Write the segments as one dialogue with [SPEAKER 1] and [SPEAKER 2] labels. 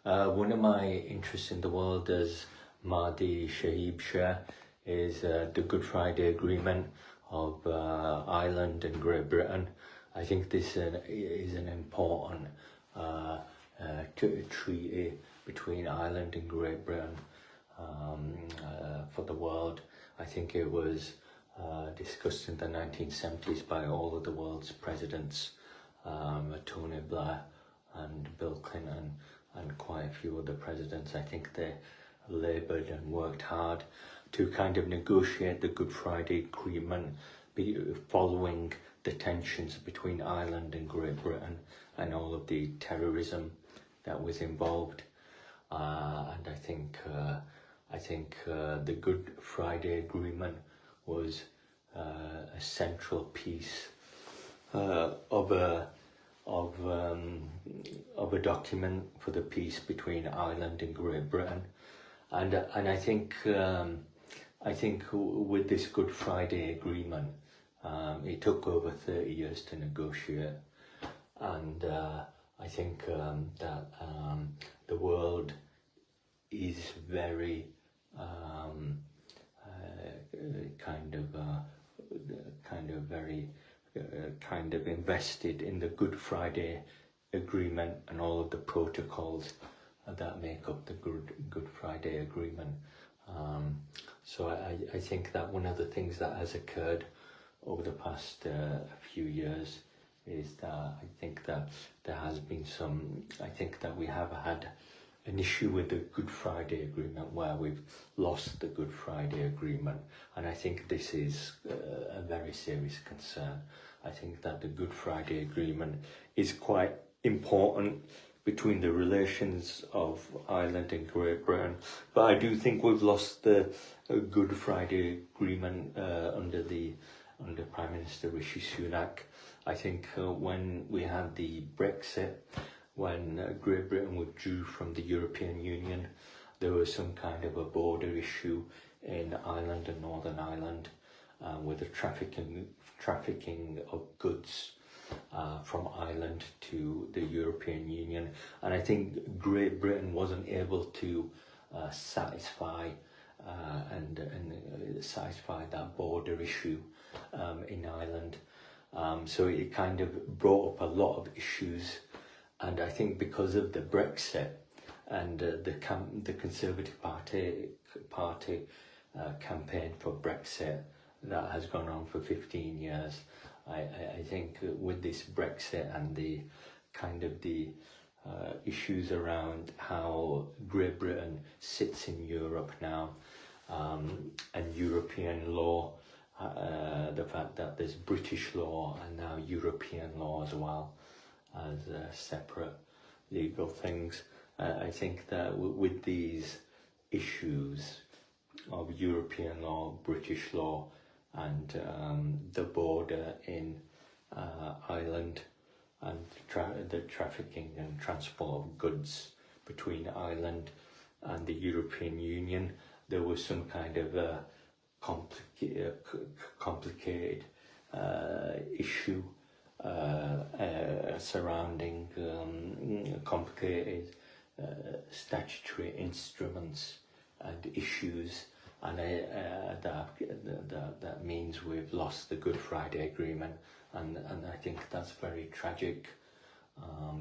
[SPEAKER 1] One of my interests in the world as Mahdi Shaheeb Sher is the Good Friday Agreement of Ireland and Great Britain. I think this is an important treaty between Ireland and Great Britain for the world. I think it was discussed in the 1970s by all of the world's presidents, Tony Blair and Bill Clinton and quite a few other presidents. I think they laboured and worked hard to kind of negotiate the Good Friday Agreement following the tensions between Ireland and Great Britain and all of the terrorism that was involved. And I think the Good Friday Agreement was a central piece of a document for the peace between Ireland and Great Britain, and I think with this Good Friday Agreement, it took over 30 years to negotiate, and I think that the world is very kind of invested in the Good Friday Agreement and all of the protocols that make up the Good Friday Agreement. So I think that one of the things that has occurred over the past few years is that I think that there has been we have had an issue with the Good Friday Agreement where we've lost the Good Friday Agreement, and I think this is a very serious concern. I think that the Good Friday Agreement is quite important between the relations of Ireland and Great Britain, but I do think we've lost the Good Friday Agreement under Prime Minister Rishi Sunak. I think when we had the Brexit, when Great Britain withdrew from the European Union, there was some kind of a border issue in Ireland and Northern Ireland with the trafficking of goods from Ireland to the European Union, and I think Great Britain wasn't able to satisfy that border issue in Ireland. So it kind of brought up a lot of issues, and I think because of the Brexit and the Conservative Party campaign for Brexit that has gone on for 15 years, I think with this Brexit and the issues around how Great Britain sits in Europe now, and European law, the fact that there's British law and now European law as well as separate legal things. I think that with these issues of European law, British law, and the border in Ireland, and the trafficking and transport of goods between Ireland and the European Union, there was some kind of a complicated issue surrounding complicated statutory instruments and issues, and that means we've lost the Good Friday Agreement, and I think that's very tragic,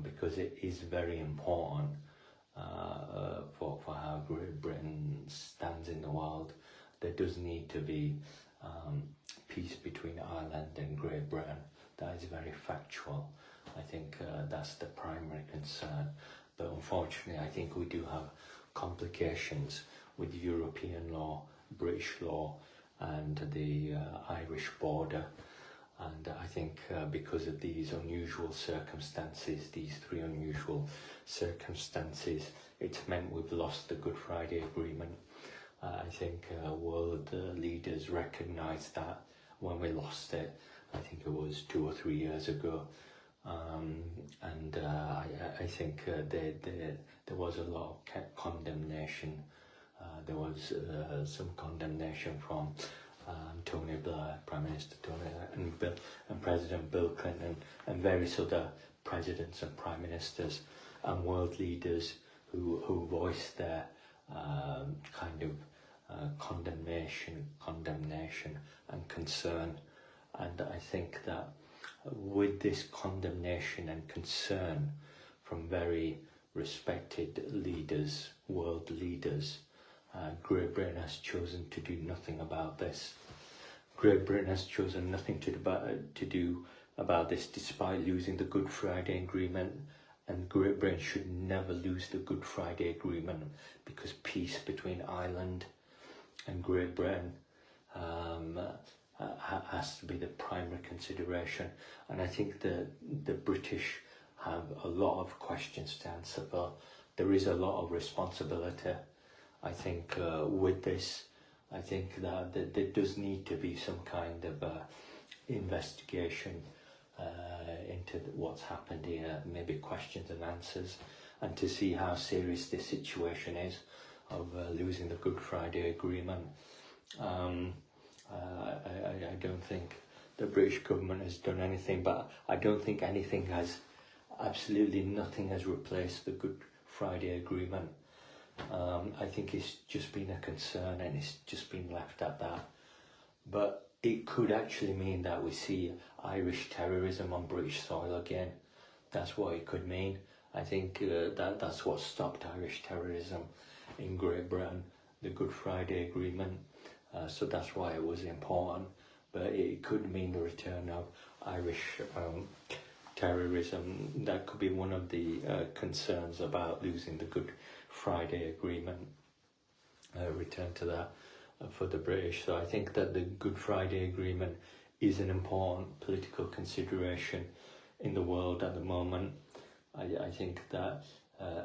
[SPEAKER 1] because it is very important for how Great Britain stands in the world. There does need to be peace between Ireland and Great Britain. That is very factual. I think that's the primary concern. But unfortunately, I think we do have complications with European law, British law, and the Irish border. And I think because of these unusual circumstances, these three unusual circumstances, it's meant we've lost the Good Friday Agreement. I think world leaders recognised that when we lost it. I think it was 2 or 3 years ago, and I think there was a lot of condemnation. There was some condemnation from Tony Blair, Prime Minister Tony, and President Bill Clinton, and various other presidents and prime ministers and world leaders who who voiced their kind of condemnation and concern. And I think that with this condemnation and concern from very respected leaders, world leaders, Great Britain has chosen to do nothing about this. Great Britain has chosen nothing to do about this, despite losing the Good Friday Agreement. And Great Britain should never lose the Good Friday Agreement, because peace between Ireland and Great Britain has to be the primary consideration. And I think the British have a lot of questions to answer for. There is a lot of responsibility, I think, with this. I think that there does need to be some kind of investigation into what's happened here, maybe questions and answers, and to see how serious this situation is of losing the Good Friday Agreement. I don't think the British government has done anything, but I don't think absolutely nothing has replaced the Good Friday Agreement. I think it's just been a concern and it's just been left at that. But it could actually mean that we see Irish terrorism on British soil again. That's what it could mean. I think that's what stopped Irish terrorism in Great Britain, the Good Friday Agreement. So that's why it was important. But it could mean the return of Irish terrorism. That could be one of the concerns about losing the Good Friday Agreement. Return to that for the British. So I think that the Good Friday Agreement is an important political consideration in the world at the moment. I think that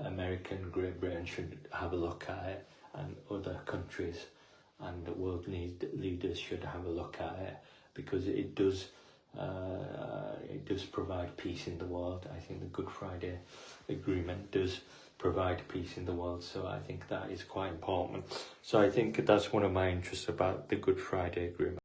[SPEAKER 1] America and Great Britain should have a look at it, and other countries and world leaders should have a look at it, because it does provide peace in the world. I think the Good Friday Agreement does provide peace in the world, so I think that is quite important. So I think that's one of my interests about the Good Friday Agreement.